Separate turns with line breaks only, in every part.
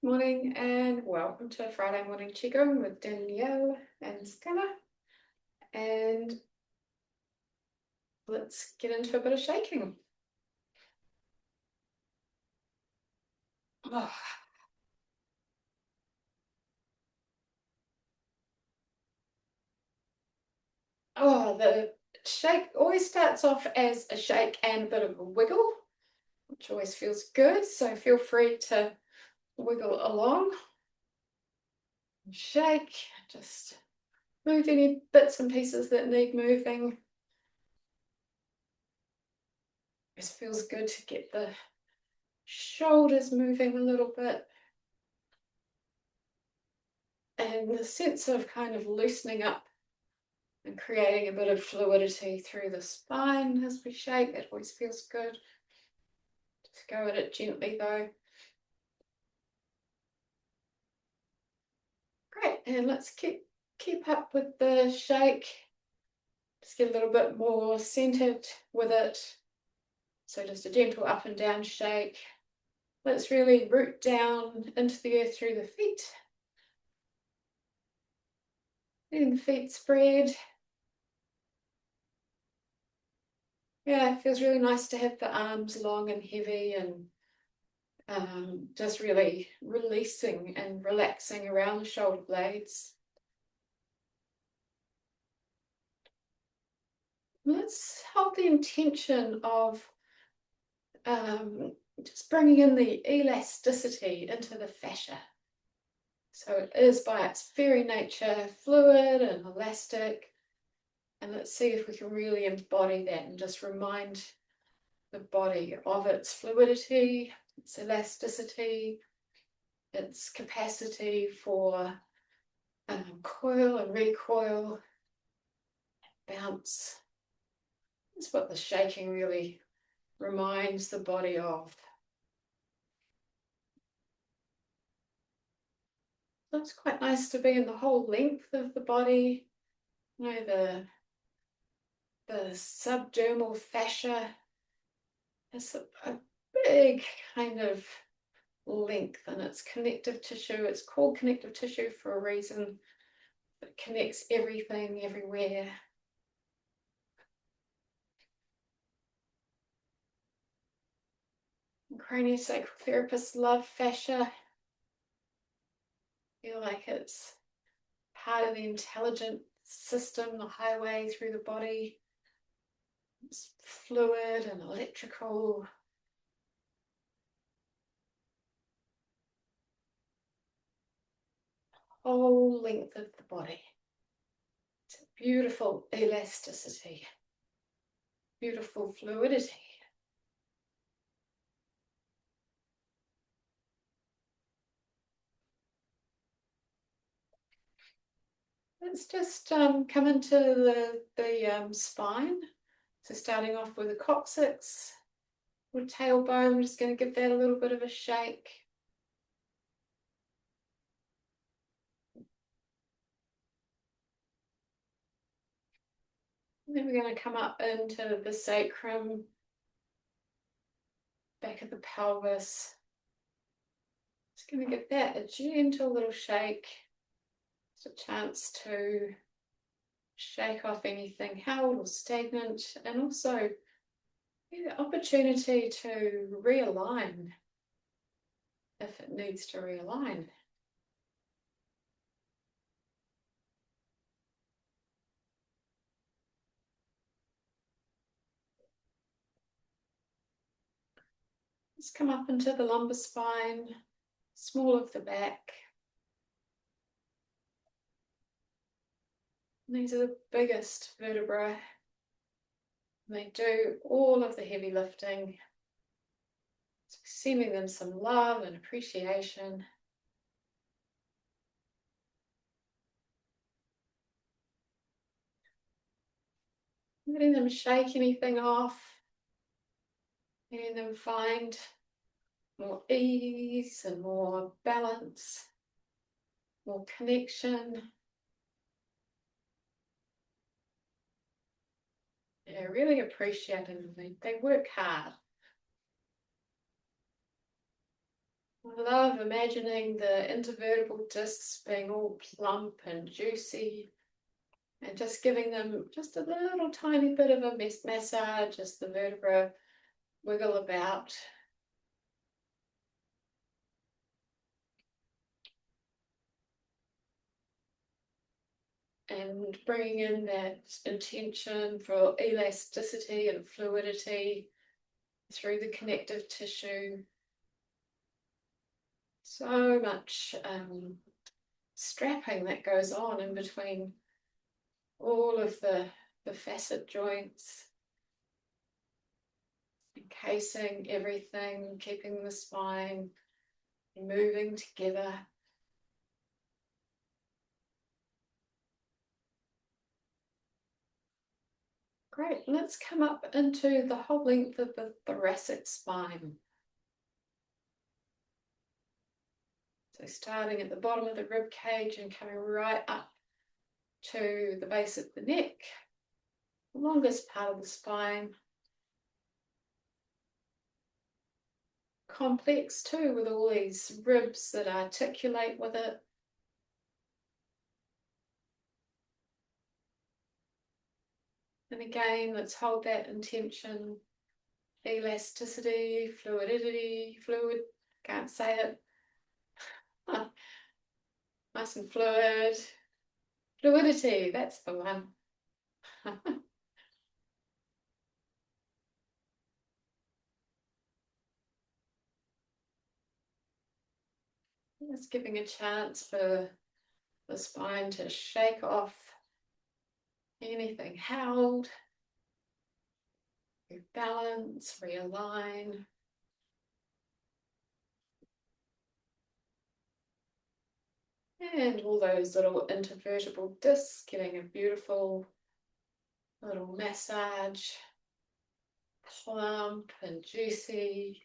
Morning and welcome to Friday Morning Qi Gong with Danielle and Stella. And let's get into a bit of shaking. Oh, the shake always starts off as a shake and a bit of a wiggle, which always feels good. So feel free to wiggle along. Shake, just move any bits and pieces that need moving. It feels good to get the shoulders moving a little bit. And the sense of kind of loosening up and creating a bit of fluidity through the spine as we shake. It always feels good. Just go at it gently though. Great, and let's keep up with the shake. Just get a little bit more centered with it. So just a gentle up and down shake. Let's really root down into the earth through the feet. Letting the feet spread. Yeah, it feels really nice to have the arms long and heavy and just really releasing and relaxing around the shoulder blades. Let's hold the intention of just bringing in the elasticity into the fascia. So it is by its very nature fluid and elastic. And let's see if we can really embody that and just remind the body of its fluidity, its elasticity, its capacity for coil and recoil, bounce. That's what the shaking really reminds the body of. So it's quite nice to be in the whole length of the body. You know, the subdermal fascia is a big kind of length, and it's connective tissue. It's called connective tissue for a reason. It connects everything everywhere. Craniosacral therapists love fascia. Feel like it's part of the intelligent system, the highway through the body. It's fluid and electrical. Whole length of the body. It's a beautiful elasticity, beautiful fluidity. Let's just come into the spine. So starting off with the coccyx or tailbone, I'm just going to give that a little bit of a shake. And then we're going to come up into the sacrum, back of the pelvis. Just going to give that a gentle little shake. It's a chance to shake off anything held or stagnant, and also the opportunity to realign if it needs to realign. Let's come up into the lumbar spine, small of the back. These are the biggest vertebrae. They do all of the heavy lifting. So sending them some love and appreciation. Letting them shake anything off. Letting them find more ease and more balance, more connection. Yeah, really appreciating them. They work hard. I love imagining the intervertebral discs being all plump and juicy and just giving them just a little tiny bit of a massage as the vertebra wiggle about. And bringing in that intention for elasticity and fluidity through the connective tissue. So much strapping that goes on in between all of the facet joints, encasing everything, keeping the spine moving together. Great, let's come up into the whole length of the thoracic spine. So starting at the bottom of the rib cage and coming right up to the base of the neck, the longest part of the spine. Complex too, with all these ribs that articulate with it. And again, let's hold that intention, elasticity, fluidity, can't say it. Nice and fluid. Fluidity, that's the one. Just giving a chance for the spine to shake off anything held, rebalance, realign. And all those little intervertebral discs getting a beautiful little massage, plump and juicy.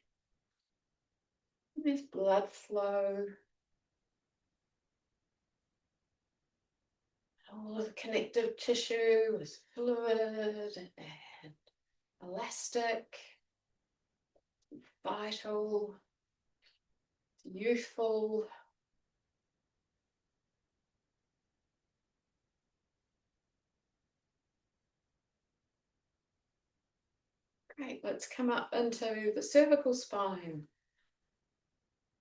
And there's blood flow. All of the connective tissue is fluid and elastic, vital, youthful. Great, let's come up into the cervical spine.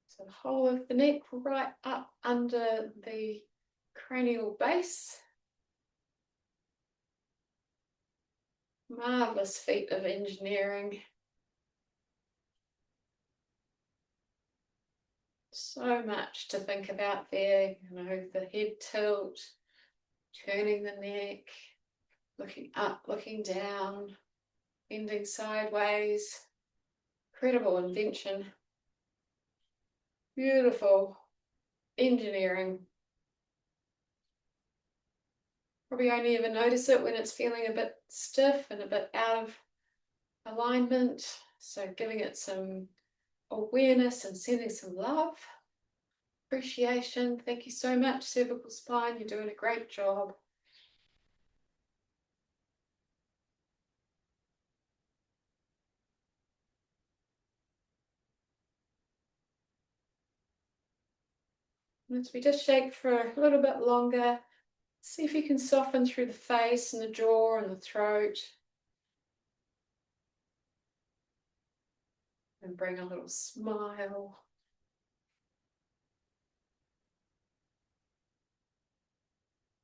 So the whole of the neck right up under the cranial base. Marvelous feat of engineering. So much to think about there, you know, the head tilt, turning the neck, looking up, looking down, bending sideways. Incredible invention. Beautiful engineering. Probably only ever notice it when it's feeling a bit stiff and a bit out of alignment. So giving it some awareness and sending some love, appreciation. Thank you so much, cervical spine. You're doing a great job. As we just shake for a little bit longer, see if you can soften through the face and the jaw and the throat. And bring a little smile.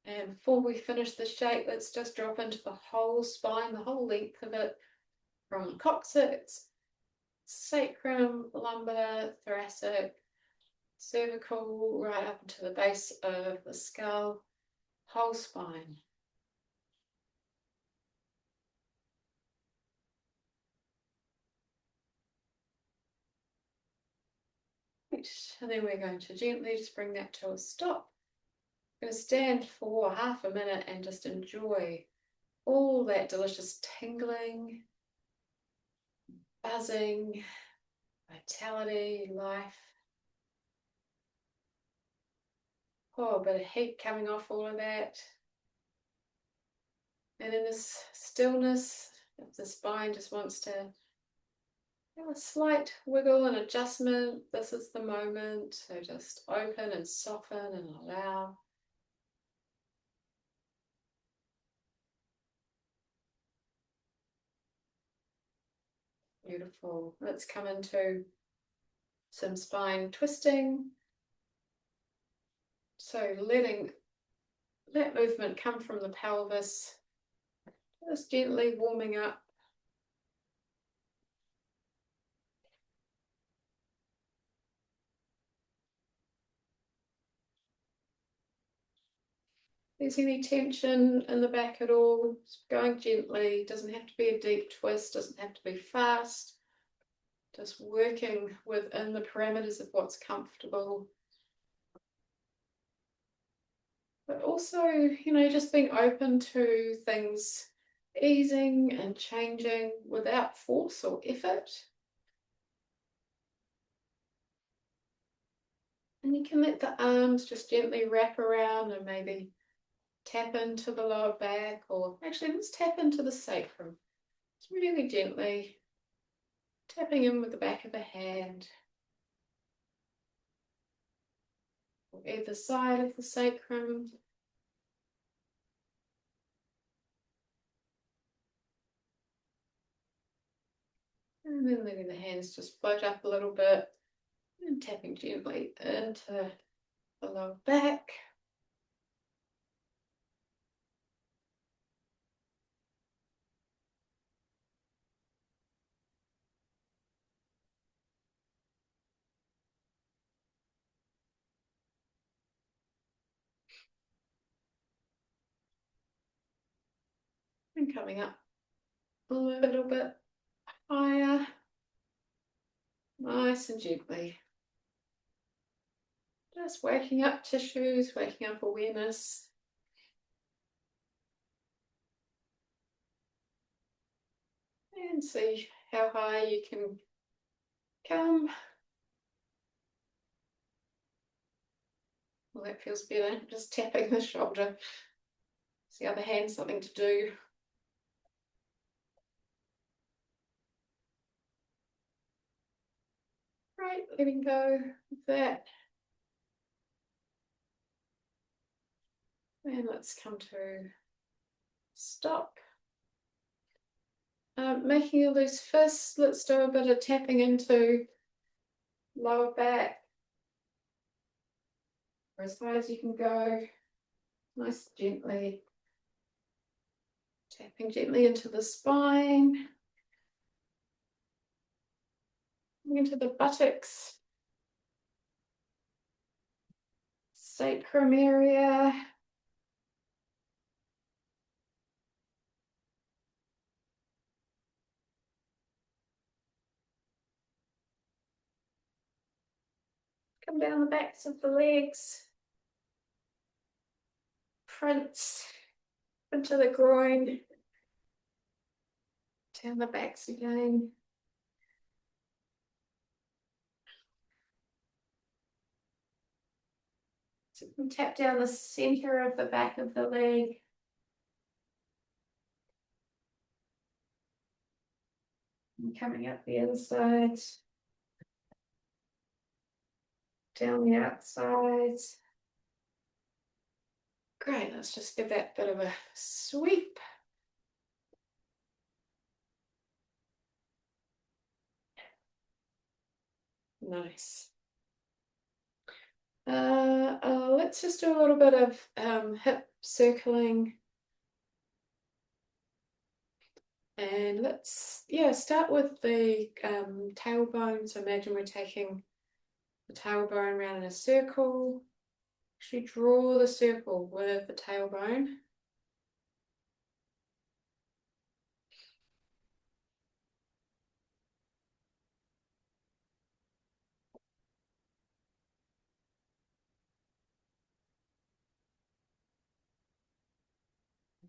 And before we finish the shake, let's just drop into the whole spine, the whole length of it, from coccyx, sacrum, lumbar, thoracic, cervical, right up into the base of the skull, whole spine. And then we're going to gently just bring that to a stop. I'm going to stand for half a minute and just enjoy all that delicious tingling, buzzing, vitality, life. Oh, a bit of heat coming off all of that. And in this stillness, if the spine just wants to A slight wiggle and adjustment. This is the moment. So just open and soften and allow. Beautiful. Let's come into some spine twisting. So letting that movement come from the pelvis, just gently warming up. If there's any tension in the back at all, going gently, doesn't have to be a deep twist, doesn't have to be fast, just working within the parameters of what's comfortable. But also, just being open to things easing and changing without force or effort. And you can let the arms just gently wrap around and maybe tap into the lower back, or actually let's tap into the sacrum. Just really gently tapping in with the back of the hand, or either side of the sacrum. And then letting the hands just float up a little bit and tapping gently into the lower back. And coming up a little bit higher, nice and gently. Just waking up tissues, waking up awareness. And see how high you can come. Well, that feels better. Just tapping the shoulder. It's the other hand, something to do. Right, letting go of that. And let's come to stop. Making a loose fist. Let's do a bit of tapping into lower back. Or as high as you can go. Nice, gently. Tapping gently into the spine. Into the buttocks. Sacrum area. Come down the backs of the legs. Fronts into the groin. Down the backs again. So you can tap down the center of the back of the leg. And coming up the inside. Down the outsides. Great, let's just give that bit of a sweep. Nice. Let's just do a little bit of hip circling. And let's, start with the tailbone. So imagine we're taking the tailbone around in a circle. Actually draw the circle with the tailbone.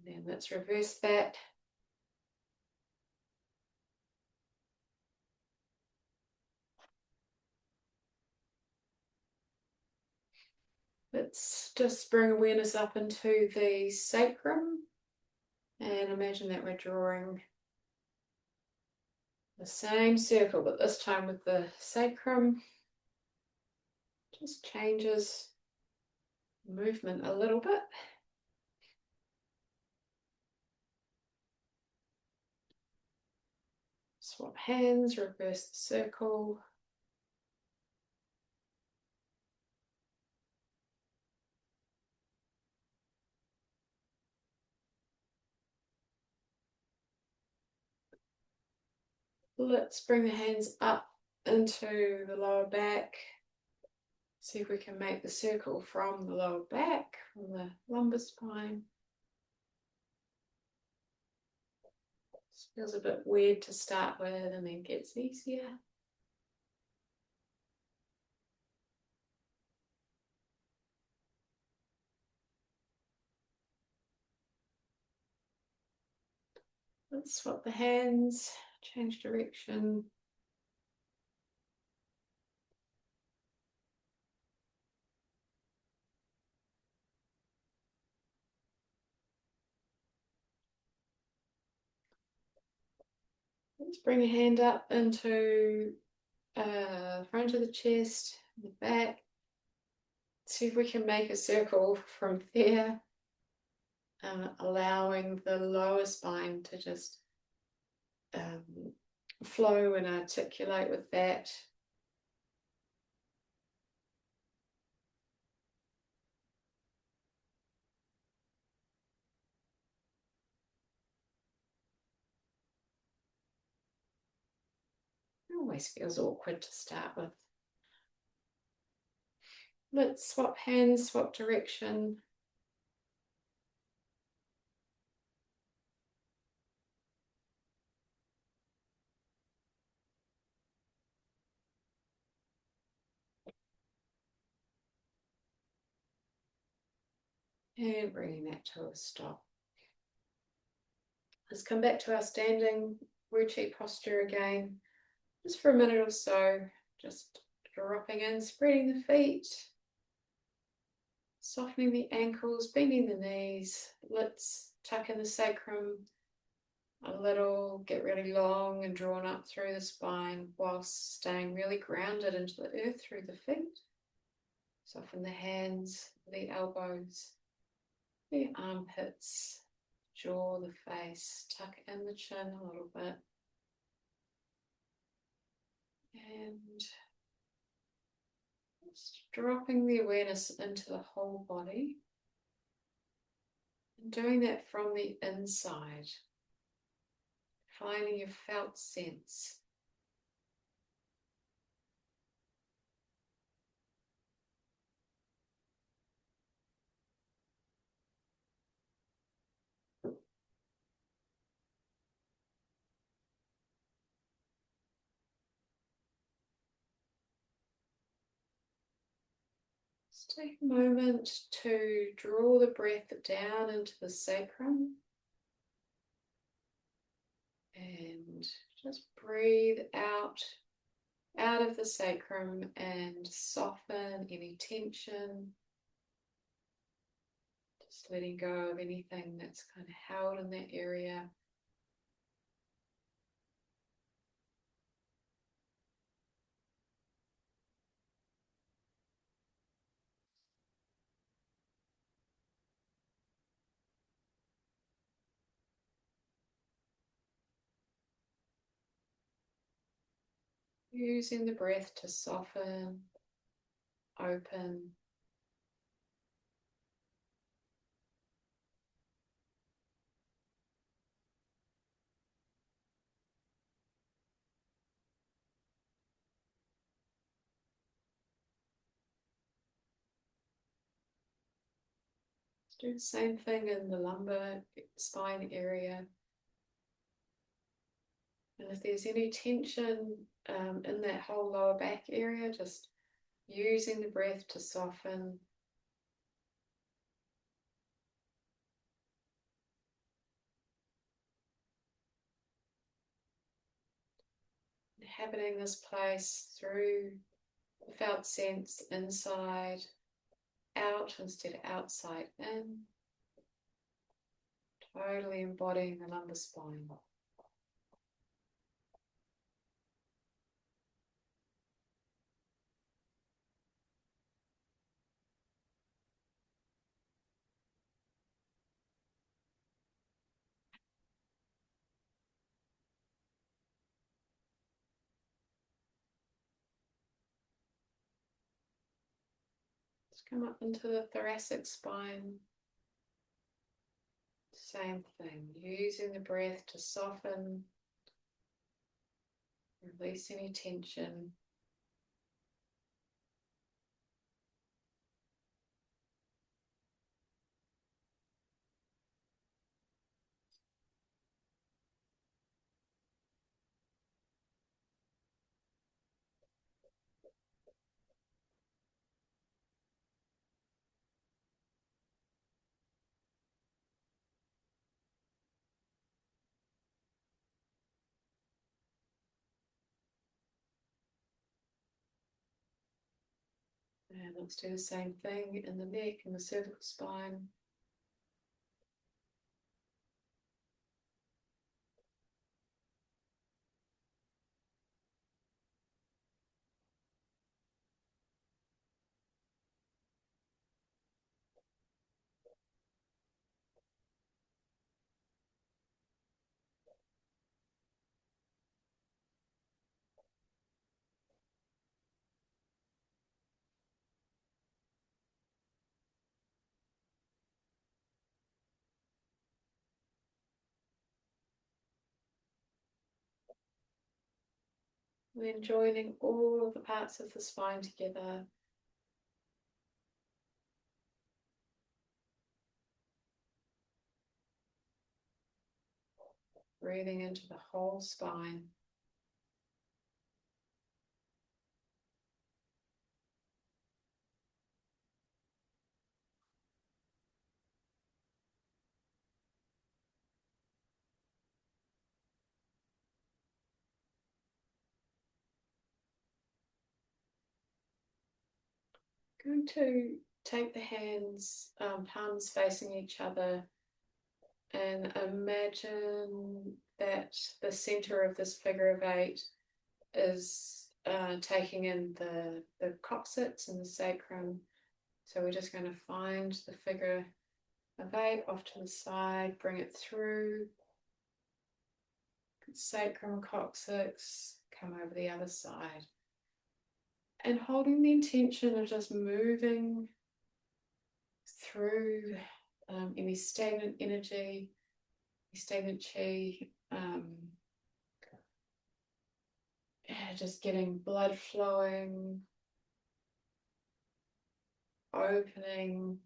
And then let's reverse that. Let's just bring awareness up into the sacrum and imagine that we're drawing The same circle, but this time with the sacrum. Just changes movement a little bit. Swap hands, reverse the circle. Let's bring the hands up into the lower back. See if we can make the circle from the lower back, from the lumbar spine. This feels a bit weird to start with and then gets easier. Let's swap the hands, change direction. Let's bring a hand up into front of the chest, the back. See if we can make a circle from there, allowing the lower spine to just flow and articulate with that. It always feels awkward to start with. Let's swap hands, swap direction. And bringing that to a stop. Let's come back to our standing Wu Chi posture again, just for a minute or so, just dropping in, spreading the feet, softening the ankles, bending the knees. Let's tuck in the sacrum a little, get really long and drawn up through the spine whilst staying really grounded into the earth through the feet. Soften the hands, the elbows, the armpits, jaw, the face, tuck in the chin a little bit. And just dropping the awareness into the whole body. And doing that from the inside. Finding your felt sense. Just take a moment to draw the breath down into the sacrum. And just breathe out of the sacrum and soften any tension. Just letting go of anything that's kind of held in that area. Using the breath to soften, open. Do the same thing in the lumbar spine area. And if there's any tension in that whole lower back area, just using the breath to soften. Inhabiting this place through the felt sense inside, out instead of outside in. Totally embodying the lumbar spine. Come up into the thoracic spine. Same thing, using the breath to soften, release any tension. And let's do the same thing in the neck and the cervical spine. Then joining all of the parts of the spine together. Breathing into the whole spine. Going to take the hands, palms facing each other, and imagine that the center of this figure of eight is taking in the coccyx and the sacrum. So we're just going to find the figure of eight off to the side, bring it through sacrum, coccyx, come over the other side. And holding the intention of just moving through any stagnant energy, stagnant chi, just getting blood flowing, opening.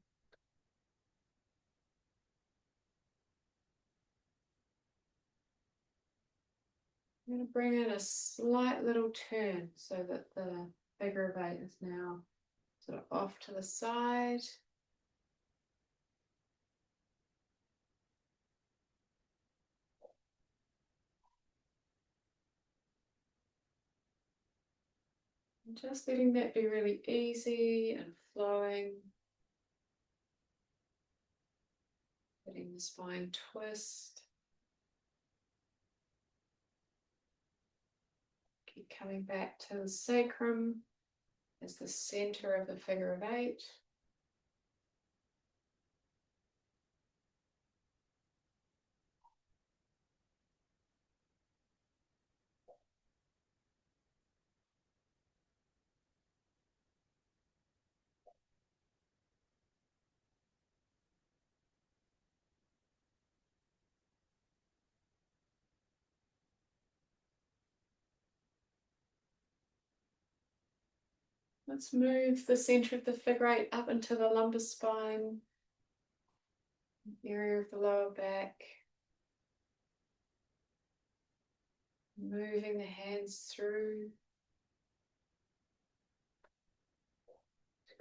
I'm going to bring in a slight little turn so that the figure of eight is now sort of off to the side. And just letting that be really easy and flowing. Letting the spine twist. Keep coming back to the sacrum as the center of the figure of eight. Let's move the center of the figure eight up into the lumbar spine, area of the lower back. Moving the hands through,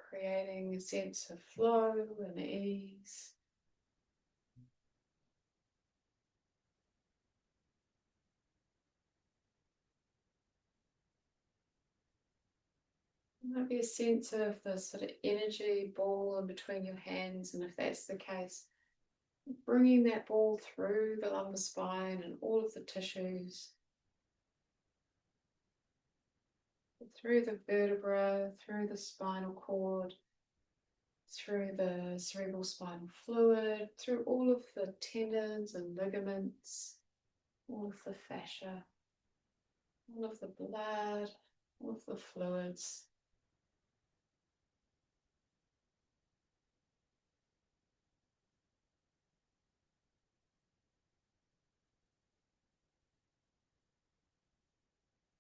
creating a sense of flow and ease. There might be a sense of the sort of energy ball in between your hands, and if that's the case, bringing that ball through the lumbar spine and all of the tissues, through the vertebra, through the spinal cord, through the cerebral spinal fluid, through all of the tendons and ligaments, all of the fascia, all of the blood, all of the fluids.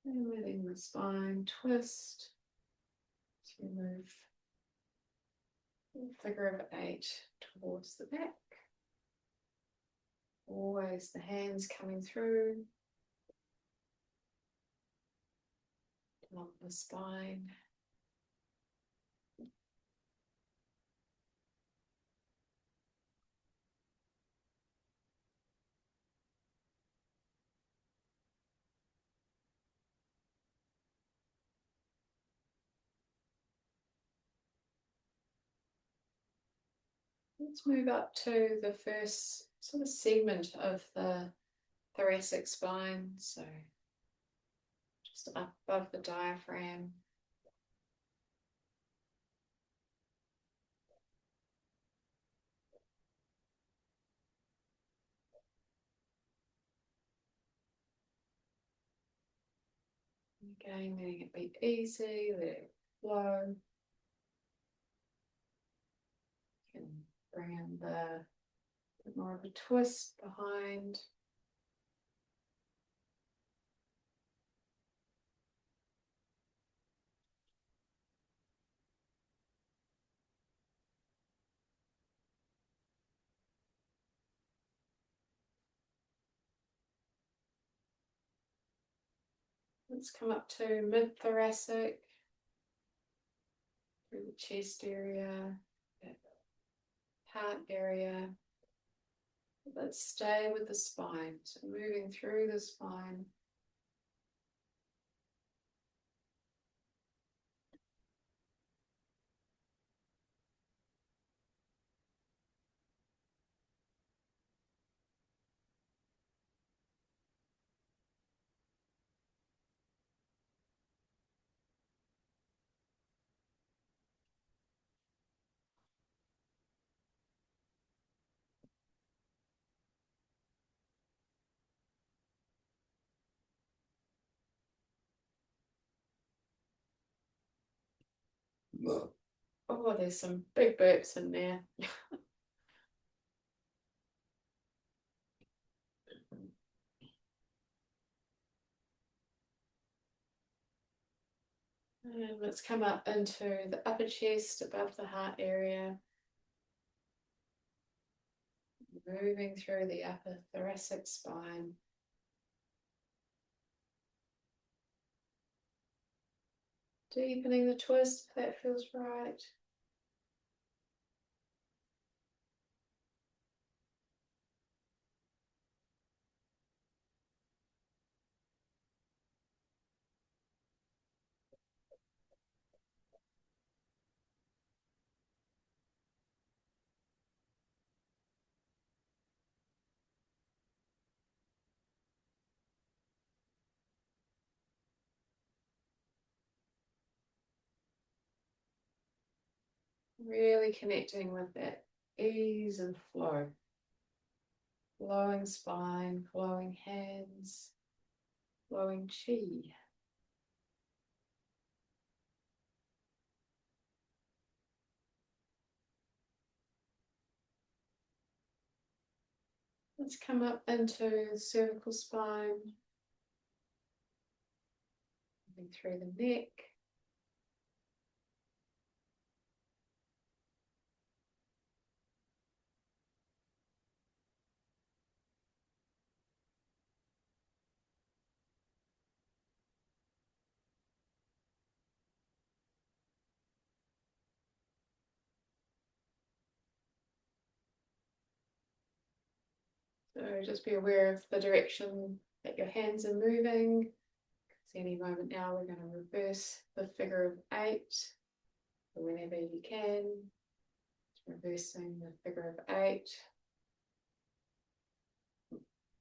And letting the spine twist to move the figure of 8 towards the back. Always the hands coming through along the spine. Let's move up to the first sort of segment of the thoracic spine, so just up above the diaphragm. Again, letting it be easy, let it flow. You can bring in the bit more of a twist behind. Let's come up to mid-thoracic, through the chest area, heart area. Let's stay with the spine, so moving through the spine. Oh, there's some big burps in there. And let's come up into the upper chest above the heart area. Moving through the upper thoracic spine. Deepening the twist if that feels right. Really connecting with that ease and flow. Flowing spine, flowing hands, flowing chi. Let's come up into the cervical spine, moving through the neck. So just be aware of the direction that your hands are moving. Because any moment now we're going to reverse the figure of 8. So whenever you can, reversing the figure of 8.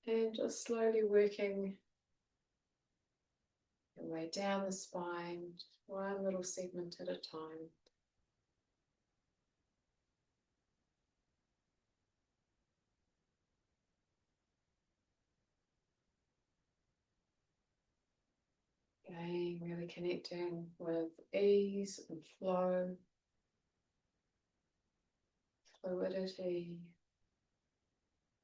And just slowly working your way down the spine, just one little segment at a time. Again, really connecting with ease and flow, fluidity,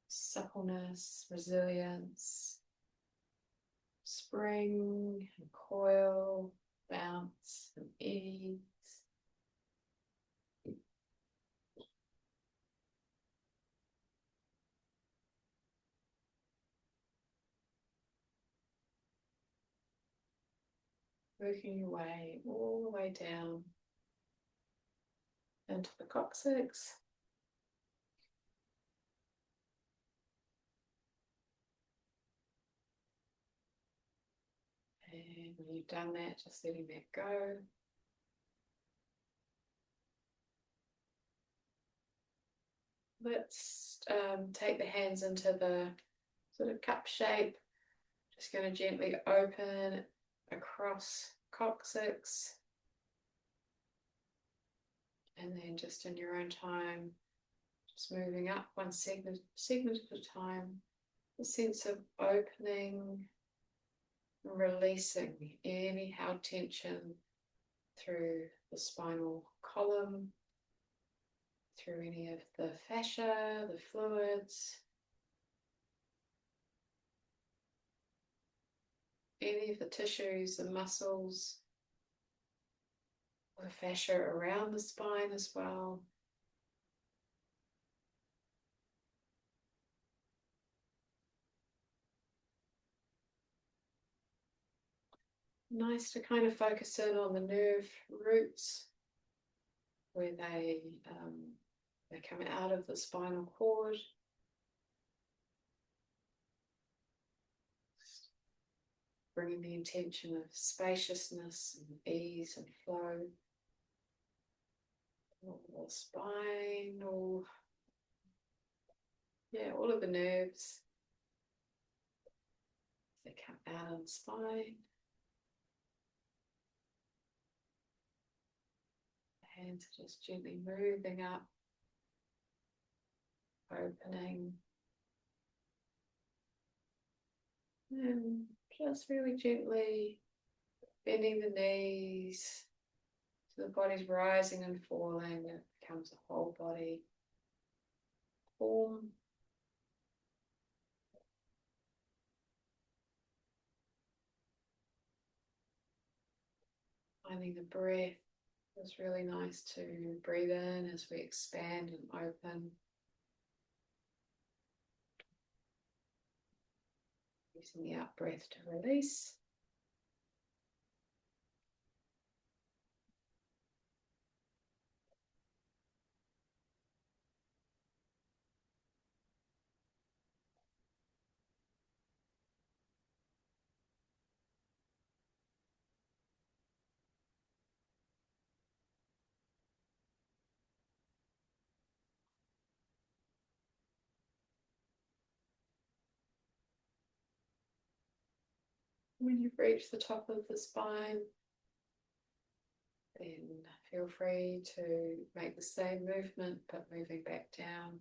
suppleness, resilience, spring and coil, bounce and ease. Working your way all the way down into the coccyx. And when you've done that, just letting that go. Let's take the hands into the sort of cup shape. Just going to gently open across coccyx. And then just in your own time, just moving up one segment at a time. A sense of opening and releasing any held tension through the spinal column, through any of the fascia, the fluids, any of the tissues and muscles, the fascia around the spine as well. Nice to kind of focus in on the nerve roots where they come out of the spinal cord. Bringing the intention of spaciousness and ease and flow. All the spine, all of the nerves. They come out of the spine. The hands are just gently moving up, opening. And just really gently bending the knees. So the body's rising and falling. It becomes a whole body form. Finding the breath. It's really nice to breathe in as we expand and open. Using the out breath to release. When you've reached the top of the spine, then feel free to make the same movement, but moving back down.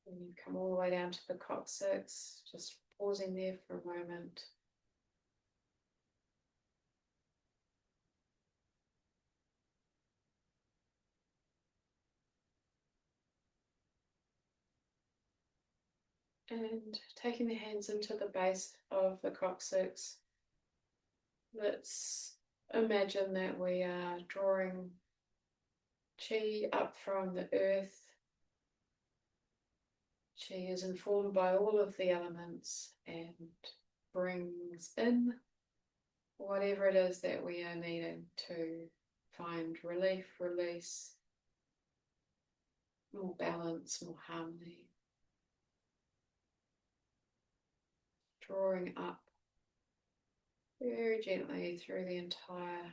When you come all the way down to the coccyx, just pausing there for a moment. And taking the hands into the base of the coccyx, let's imagine that we are drawing qi up from the earth Qi is informed by all of the elements and brings in whatever it is that we are needing to find relief, release, more balance, more harmony. Drawing up very gently through the entire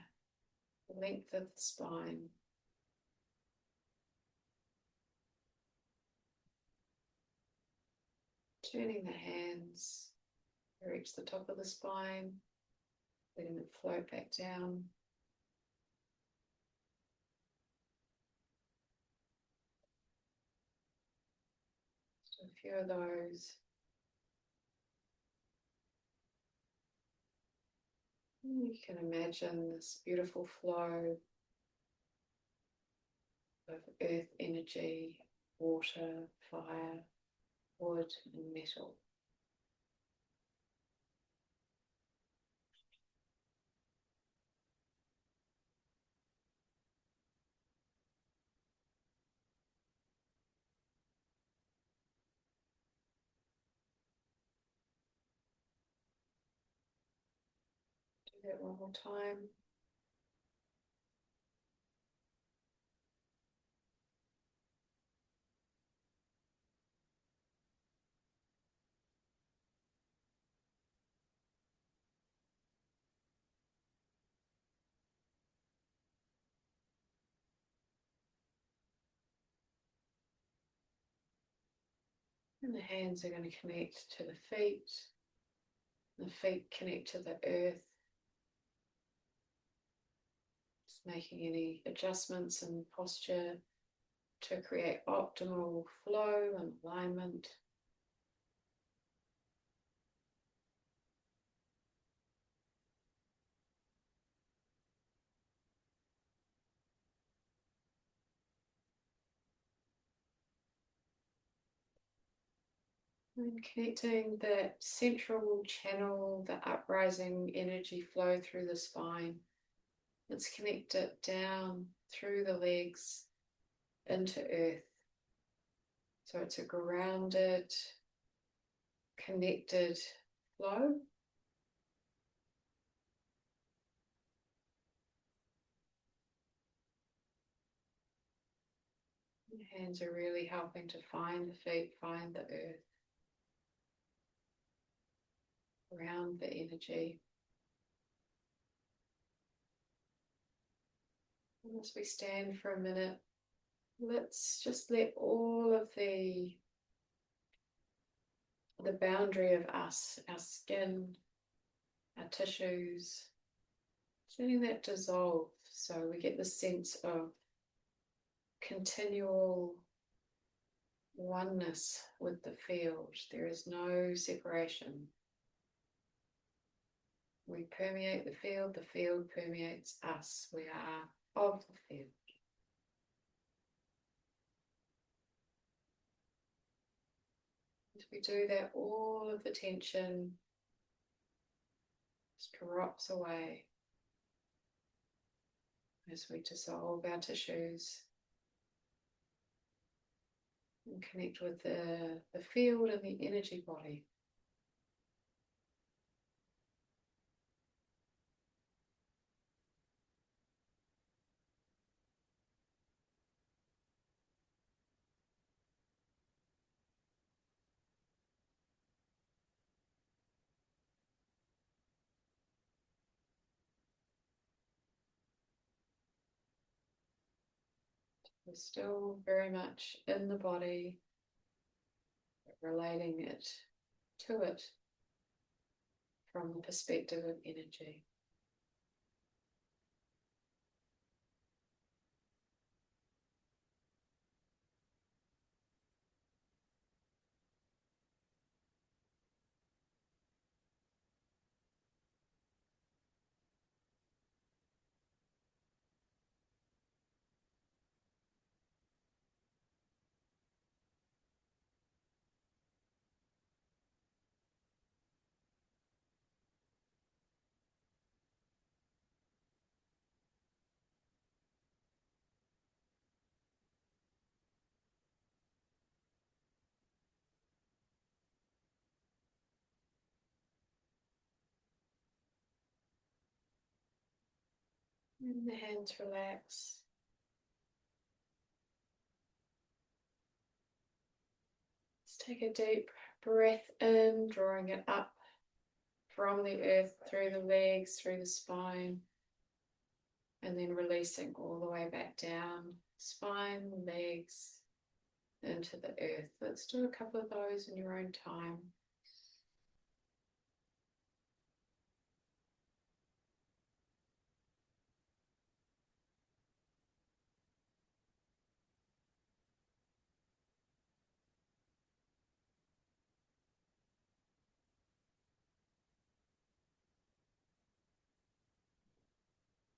length of the spine. Turning the hands, reach the top of the spine, letting it float back down. So a few of those. You can imagine this beautiful flow of earth energy, water, fire, wood, and metal. Do that one more time. And the hands are going to connect to the feet. The feet connect to the earth. Just making any adjustments in posture to create optimal flow and alignment. And connecting that central channel, the uprising energy flow through the spine. Let's connect it down through the legs into earth. So it's a grounded, connected flow. Your hands are really helping to find the feet, find the earth, ground the energy. And as we stand for a minute, let's just let all of the boundary of us, our skin, our tissues, letting that dissolve so we get the sense of continual oneness with the field. There is no separation. We permeate the field permeates us. We are of the field. As we do that, all of the tension just drops away as we dissolve our tissues and connect with the field and the energy body. We're still very much in the body, relating it to it from the perspective of energy. And the hands relax. Let's take a deep breath in, drawing it up from the earth, through the legs, through the spine, and then releasing all the way back down, spine, legs, into the earth. Let's do a couple of those in your own time.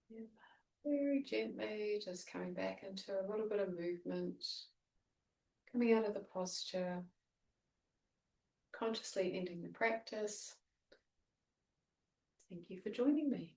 Yeah. Very gently, just coming back into a little bit of movement, coming out of the posture, consciously ending the practice. Thank you for joining me.